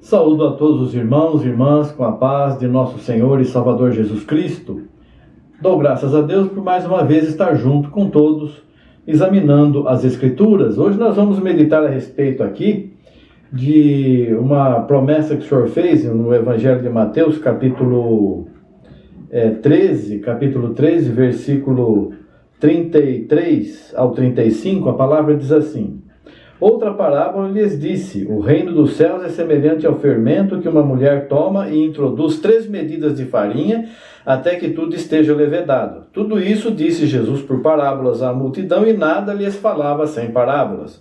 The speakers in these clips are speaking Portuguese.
Saúdo a todos os irmãos e irmãs com a paz de nosso Senhor e Salvador Jesus Cristo. Dou graças a Deus por mais uma vez estar junto com todos, examinando as Escrituras. Hoje nós vamos meditar a respeito aqui de uma promessa que o Senhor fez no Evangelho de Mateus, capítulo 13, versículo 33 ao 35, a palavra diz assim: outra parábola lhes disse: o reino dos céus é semelhante ao fermento que uma mulher toma e introduz 3 medidas de farinha até que tudo esteja levedado. Tudo isso disse Jesus por parábolas à multidão e nada lhes falava sem parábolas,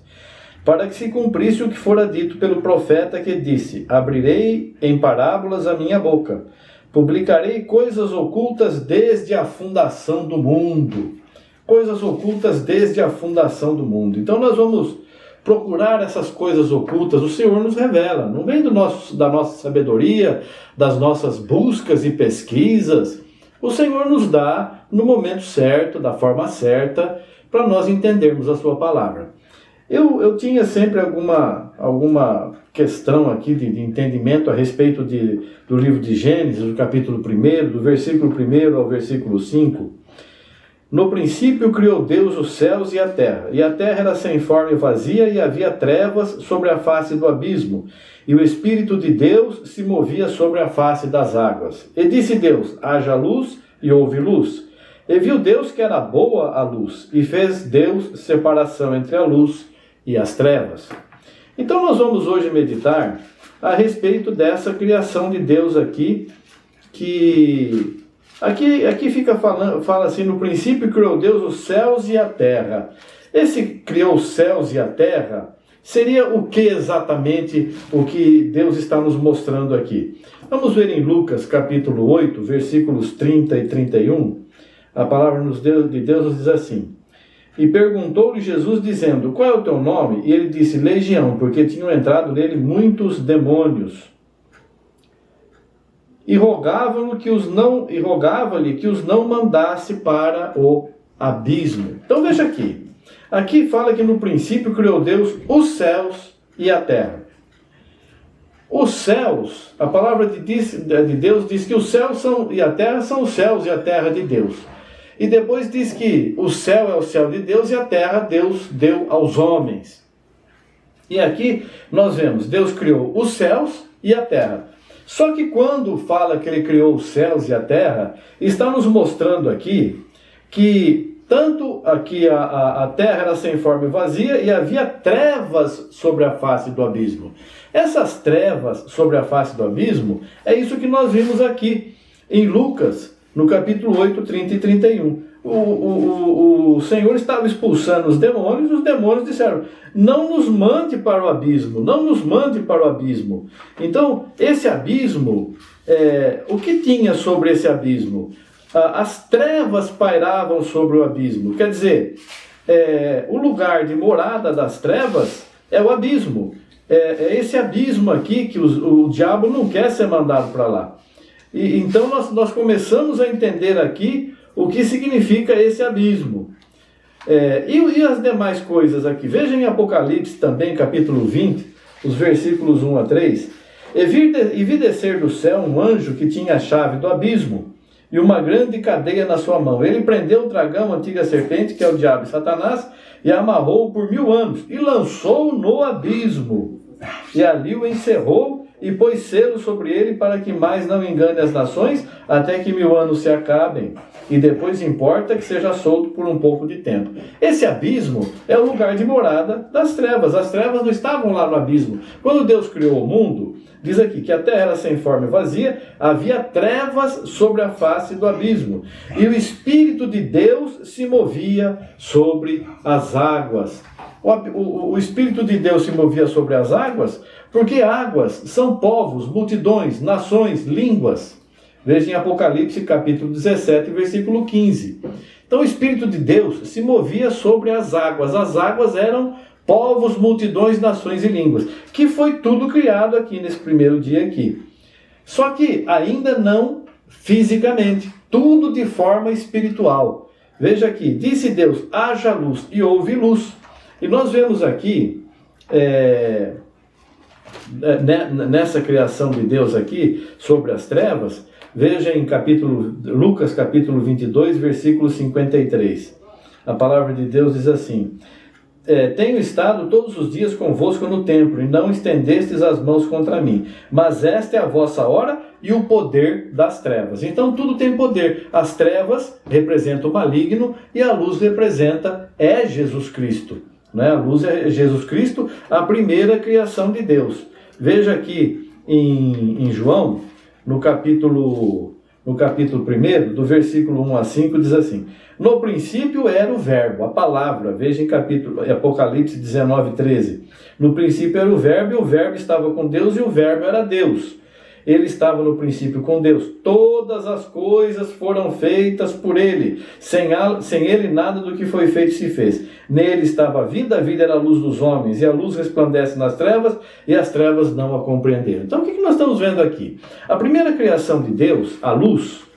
para que se cumprisse o que fora dito pelo profeta que disse: abrirei em parábolas a minha boca, publicarei coisas ocultas desde a fundação do mundo. Coisas ocultas desde a fundação do mundo. Então nós vamos procurar essas coisas ocultas. O Senhor nos revela, não vem da nossa sabedoria, das nossas buscas e pesquisas. O Senhor nos dá no momento certo, da forma certa, para nós entendermos a sua palavra. Eu tinha sempre alguma questão aqui de entendimento a respeito do livro de Gênesis, do capítulo 1, do versículo 1 ao versículo 5. No princípio criou Deus os céus e a terra era sem forma e vazia, e havia trevas sobre a face do abismo, e o Espírito de Deus se movia sobre a face das águas. E disse Deus: haja luz, e houve luz. E viu Deus que era boa a luz, e fez Deus separação entre a luz e as trevas. Então nós vamos hoje meditar a respeito dessa criação de Deus aqui, que Aqui fala assim: no princípio criou Deus os céus e a terra. Esse criou os céus e a terra seria o que exatamente o que Deus está nos mostrando aqui? Vamos ver em Lucas capítulo 8, versículos 30 e 31. A palavra de Deus nos diz assim: e perguntou-lhe Jesus dizendo: qual é o teu nome? E ele disse: Legião, porque tinham entrado nele muitos demônios. E rogava-lhe que os não mandasse para o abismo. Então veja aqui. Aqui fala que no princípio criou Deus os céus e a terra. Os céus, a palavra de Deus diz que os céus e a terra são os céus e a terra de Deus. E depois diz que o céu é o céu de Deus e a terra Deus deu aos homens. E aqui nós vemos, Deus criou os céus e a terra. Só que quando fala que ele criou os céus e a terra, está nos mostrando aqui que tanto aqui a terra era sem forma e vazia, e havia trevas sobre a face do abismo. Essas trevas sobre a face do abismo é isso que nós vimos aqui em Lucas, no capítulo 8, 30 e 31. O Senhor estava expulsando os demônios disseram: não nos mande para o abismo, não nos mande para o abismo. Então, esse abismo, o que tinha sobre esse abismo? As trevas pairavam sobre o abismo. Quer dizer, o lugar de morada das trevas é o abismo. É esse abismo aqui que o diabo não quer ser mandado para lá. E então nós começamos a entender aqui o que significa esse abismo. E as demais coisas aqui? Veja em Apocalipse também, capítulo 20, os versículos 1 a 3. E vi descer do céu um anjo que tinha a chave do abismo e uma grande cadeia na sua mão. Ele prendeu o dragão, a antiga serpente, que é o diabo e Satanás, e amarrou-o por 1000 anos, e lançou-o no abismo. E ali o encerrou, e pôs selo sobre ele para que mais não engane as nações, até que 1000 anos se acabem, e depois importa que seja solto por um pouco de tempo. Esse abismo é o lugar de morada das trevas. As trevas não estavam lá no abismo. Quando Deus criou o mundo, diz aqui que a terra era sem forma e vazia, havia trevas sobre a face do abismo, e o Espírito de Deus se movia sobre as águas. O Espírito de Deus se movia sobre as águas, porque águas são povos, multidões, nações, línguas. Veja em Apocalipse capítulo 17, versículo 15. Então o Espírito de Deus se movia sobre as águas. As águas eram povos, multidões, nações e línguas, que foi tudo criado aqui nesse primeiro dia aqui. Só que ainda não fisicamente, tudo de forma espiritual. Veja aqui, disse Deus: haja luz, e houve luz. E nós vemos aqui nessa criação de Deus aqui, sobre as trevas, veja em Lucas capítulo 22, versículo 53. A palavra de Deus diz assim: tenho estado todos os dias convosco no templo, e não estendestes as mãos contra mim. Mas esta é a vossa hora e o poder das trevas. Então tudo tem poder. As trevas representam o maligno e a luz representa Jesus Cristo. Né? A luz é Jesus Cristo, a primeira criação de Deus. Veja aqui em João, no capítulo 1, do versículo 1 a 5, diz assim: no princípio era o verbo, a palavra. Veja em Apocalipse 19, 13. No princípio era o verbo, e o verbo estava com Deus, e o verbo era Deus. Ele estava no princípio com Deus. Todas as coisas foram feitas por ele. Sem ele nada do que foi feito se fez. Nele estava a vida era a luz dos homens, e a luz resplandece nas trevas, e as trevas não a compreenderam. Então o que nós estamos vendo aqui? A primeira criação de Deus, a luz,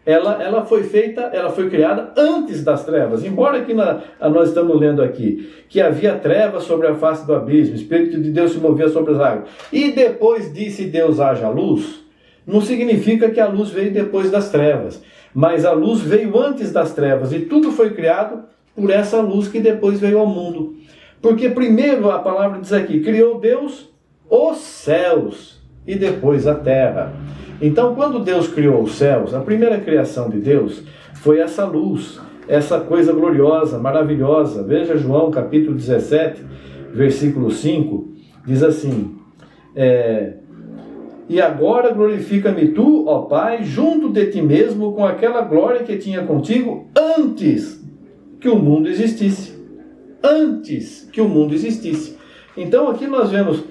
ela foi criada antes das trevas. Embora aqui nós estamos lendo aqui que havia trevas sobre a face do abismo, o Espírito de Deus se movia sobre as águas, e depois disse Deus: haja luz, não significa que a luz veio depois das trevas, mas a luz veio antes das trevas, e tudo foi criado por essa luz que depois veio ao mundo. Porque primeiro a palavra diz aqui: criou Deus os céus e depois a terra. Então, quando Deus criou os céus, a primeira criação de Deus foi essa luz, essa coisa gloriosa, maravilhosa. Veja João capítulo 17, versículo 5, diz assim: e agora glorifica-me tu, ó Pai, junto de ti mesmo, com aquela glória que tinha contigo antes que o mundo existisse. Antes que o mundo existisse. Então aqui nós vemos,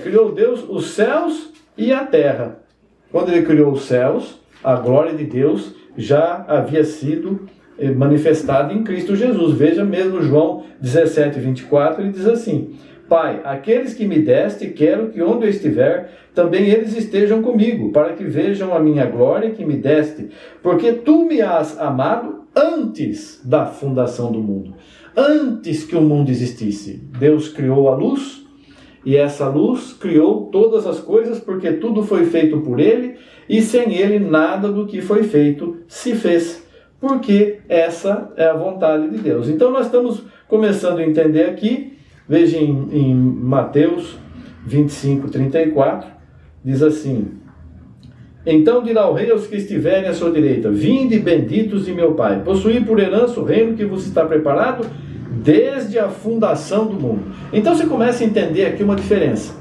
criou Deus os céus e a terra. Quando ele criou os céus, a glória de Deus já havia sido manifestada em Cristo Jesus. Veja mesmo João 17, 24, ele diz assim: Pai, aqueles que me deste, quero que onde eu estiver, também eles estejam comigo, para que vejam a minha glória que me deste, porque tu me has amado antes da fundação do mundo. Antes que o mundo existisse, Deus criou a luz, e essa luz criou todas as coisas, porque tudo foi feito por ele, e sem ele nada do que foi feito se fez, porque essa é a vontade de Deus. Então nós estamos começando a entender aqui. Veja em Mateus 25, 34, diz assim: então dirá o rei aos que estiverem à sua direita: vinde benditos de meu Pai, possuí por herança o reino que vos está preparado desde a fundação do mundo. Então você começa a entender aqui uma diferença: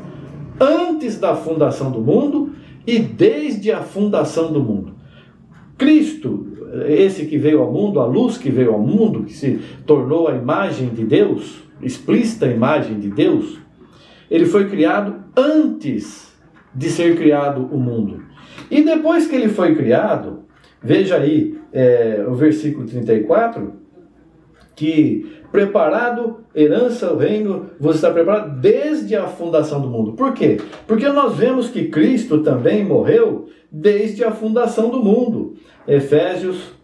antes da fundação do mundo e desde a fundação do mundo. Cristo, esse que veio ao mundo, a luz que veio ao mundo, que se tornou a imagem de Deus, explícita imagem de Deus, ele foi criado antes de ser criado o mundo. E depois que ele foi criado, veja aí o versículo 34, que preparado, herança, o reino, você está preparado desde a fundação do mundo. Por quê? Porque nós vemos que Cristo também morreu desde a fundação do mundo. Efésios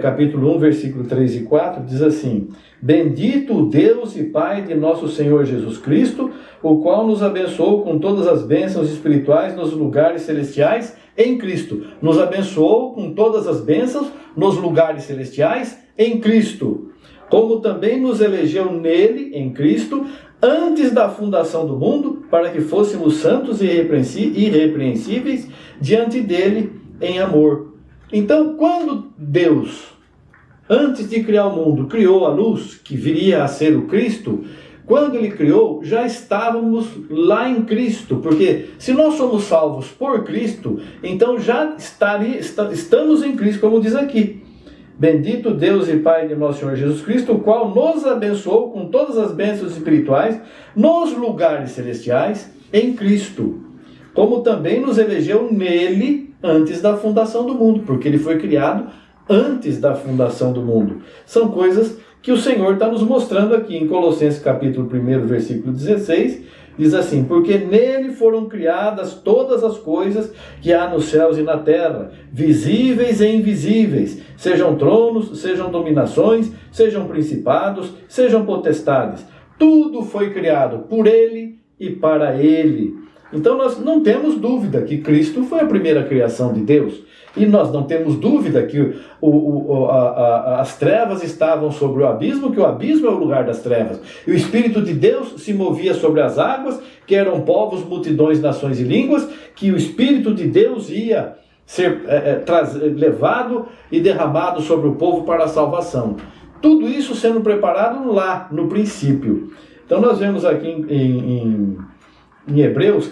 capítulo 1, versículo 3 e 4, diz assim: bendito o Deus e Pai de nosso Senhor Jesus Cristo, o qual nos abençoou com todas as bênçãos espirituais nos lugares celestiais em Cristo. Nos abençoou com todas as bênçãos nos lugares celestiais em Cristo. Como também nos elegeu nele, em Cristo, antes da fundação do mundo, para que fôssemos santos e irrepreensíveis diante dele em amor. Então, quando Deus, antes de criar o mundo, criou a luz, que viria a ser o Cristo, quando ele criou, já estávamos lá em Cristo, porque se nós somos salvos por Cristo, então já estamos em Cristo, como diz aqui. Bendito Deus e Pai de nosso Senhor Jesus Cristo, o qual nos abençoou com todas as bênçãos espirituais nos lugares celestiais em Cristo, como também nos elegeu nele antes da fundação do mundo, porque ele foi criado antes da fundação do mundo. São coisas que o Senhor está nos mostrando aqui em Colossenses capítulo 1, versículo 16, diz assim: porque nele foram criadas todas as coisas que há nos céus e na terra, visíveis e invisíveis, sejam tronos, sejam dominações, sejam principados, sejam potestades. Tudo foi criado por ele e para Ele. Então nós não temos dúvida que Cristo foi a primeira criação de Deus. E nós não temos dúvida que as trevas estavam sobre o abismo, que o abismo é o lugar das trevas. E o Espírito de Deus se movia sobre as águas, que eram povos, multidões, nações e línguas, que o Espírito de Deus ia ser levado e derramado sobre o povo para a salvação. Tudo isso sendo preparado lá, no princípio. Então nós vemos aqui em Hebreus,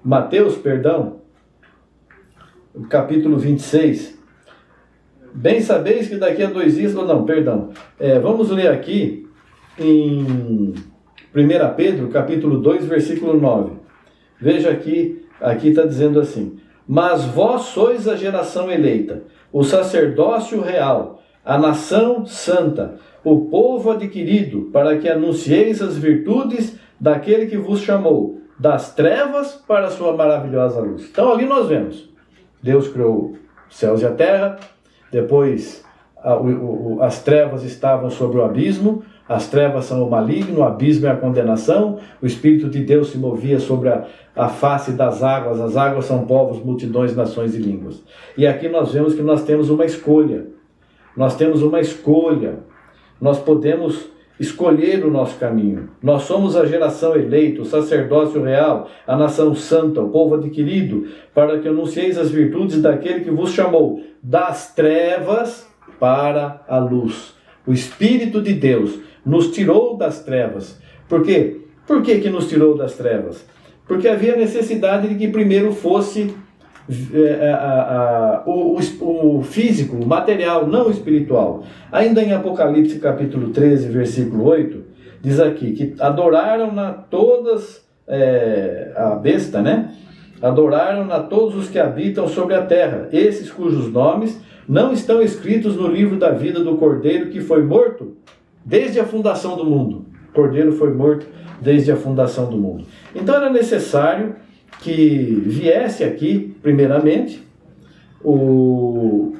Mateus, capítulo 26. Bem sabeis que daqui a 2 dias... vamos ler aqui em 1 Pedro, capítulo 2, versículo 9. Veja aqui está dizendo assim: mas vós sois a geração eleita, o sacerdócio real, a nação santa, o povo adquirido, para que anuncieis as virtudes daquele que vos chamou das trevas para a sua maravilhosa luz. Então ali nós vemos, Deus criou os céus e a terra, depois as trevas estavam sobre o abismo, as trevas são o maligno, o abismo é a condenação, o Espírito de Deus se movia sobre a face das águas, as águas são povos, multidões, nações e línguas. E aqui nós vemos que nós temos uma escolha, nós podemos escolher o nosso caminho. Nós somos a geração eleita, o sacerdócio real, a nação santa, o povo adquirido, para que anuncieis as virtudes daquele que vos chamou das trevas para a luz. O Espírito de Deus nos tirou das trevas. Por quê? Por que nos tirou das trevas? Porque havia necessidade de que primeiro fosse o físico, o material, não o espiritual. Ainda em Apocalipse capítulo 13, versículo 8, diz aqui que adoraram-na todas, a besta, né? Adoraram-na todos os que habitam sobre a terra, esses cujos nomes não estão escritos no livro da vida do Cordeiro que foi morto desde a fundação do mundo. O Cordeiro foi morto desde a fundação do mundo. Então era necessário que viesse aqui, primeiramente, o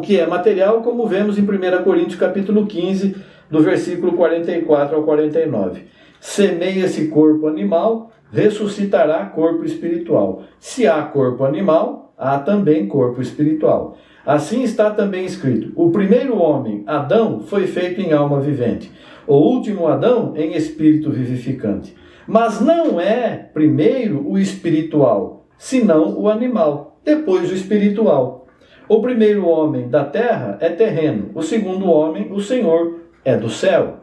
que é material, como vemos em 1 Coríntios capítulo 15, do versículo 44 ao 49. Semeia-se corpo animal, ressuscitará corpo espiritual. Se há corpo animal, há também corpo espiritual. Assim está também escrito: o primeiro homem, Adão, foi feito em alma vivente. O último Adão, em espírito vivificante. Mas não é primeiro o espiritual, senão o animal, depois o espiritual. O primeiro homem da terra é terreno, o segundo homem, o Senhor, é do céu.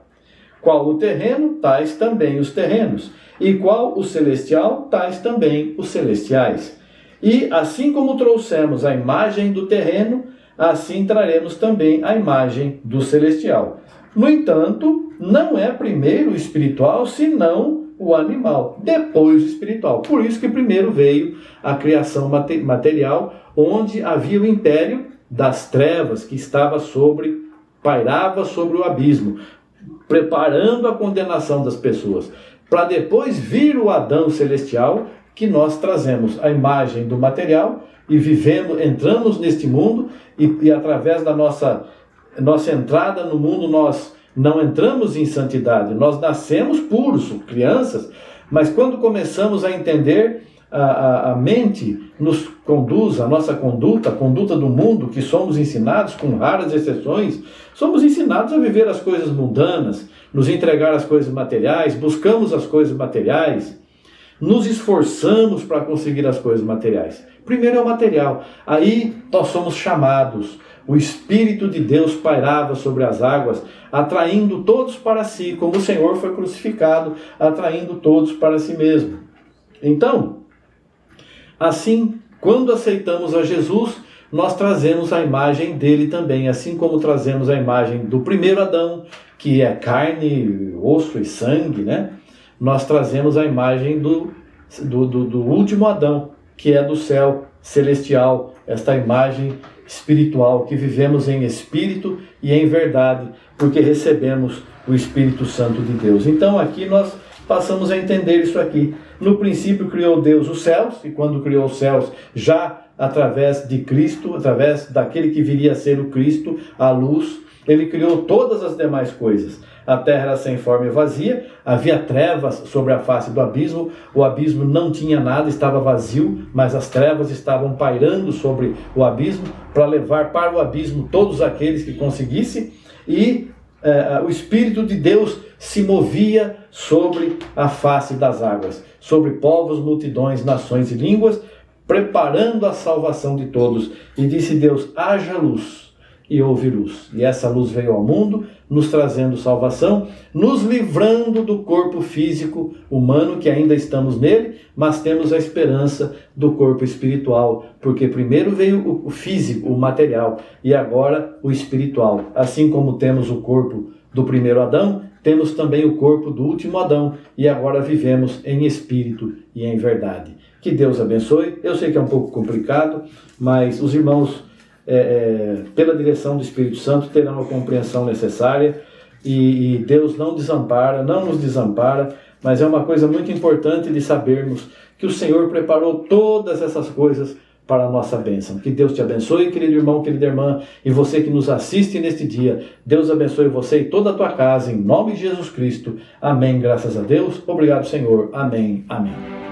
Qual o terreno, tais também os terrenos. E qual o celestial, tais também os celestiais. E assim como trouxemos a imagem do terreno, assim traremos também a imagem do celestial. No entanto, não é primeiro o espiritual, senão o animal, depois o espiritual. Por isso que primeiro veio a criação material, onde havia o império das trevas que pairava sobre o abismo, preparando a condenação das pessoas, para depois vir o Adão celestial, que nós trazemos a imagem do material e entramos neste mundo e através da nossa entrada no mundo nós não entramos em santidade, nós nascemos puros, crianças, mas quando começamos a entender, a mente nos conduz, a nossa conduta, a conduta do mundo, que somos ensinados, com raras exceções, somos ensinados a viver as coisas mundanas, nos entregar as coisas materiais, buscamos as coisas materiais, nos esforçamos para conseguir as coisas materiais. Primeiro é o material, aí nós somos chamados. O Espírito de Deus pairava sobre as águas, atraindo todos para si, como o Senhor foi crucificado, atraindo todos para si mesmo. Então, assim, quando aceitamos a Jesus, nós trazemos a imagem dele também, assim como trazemos a imagem do primeiro Adão, que é carne, osso e sangue, né? Nós trazemos a imagem do último Adão, que é do céu celestial, esta imagem espiritual, que vivemos em espírito e em verdade, porque recebemos o Espírito Santo de Deus. Então aqui nós passamos a entender isso aqui. No princípio criou Deus os céus, e quando criou os céus, já através de Cristo, através daquele que viria a ser o Cristo, a luz, Ele criou todas as demais coisas. A terra era sem forma e vazia, havia trevas sobre a face do abismo, o abismo não tinha nada, estava vazio, mas as trevas estavam pairando sobre o abismo, para levar para o abismo todos aqueles que conseguissem, e o Espírito de Deus se movia sobre a face das águas, sobre povos, multidões, nações e línguas, preparando a salvação de todos. E disse Deus: haja luz. E houve luz. E essa luz veio ao mundo, nos trazendo salvação, nos livrando do corpo físico humano, que ainda estamos nele, mas temos a esperança do corpo espiritual, porque primeiro veio o físico, o material, e agora o espiritual. Assim como temos o corpo do primeiro Adão, temos também o corpo do último Adão, e agora vivemos em espírito e em verdade. Que Deus abençoe. Eu sei que é um pouco complicado, mas os irmãos, pela direção do Espírito Santo, terão a compreensão necessária, e Deus não desampara, não nos desampara, mas é uma coisa muito importante de sabermos que o Senhor preparou todas essas coisas para a nossa bênção. Que Deus te abençoe, querido irmão, querida irmã, e você que nos assiste neste dia. Deus abençoe você e toda a tua casa, em nome de Jesus Cristo. Amém, graças a Deus. Obrigado, Senhor. Amém, amém.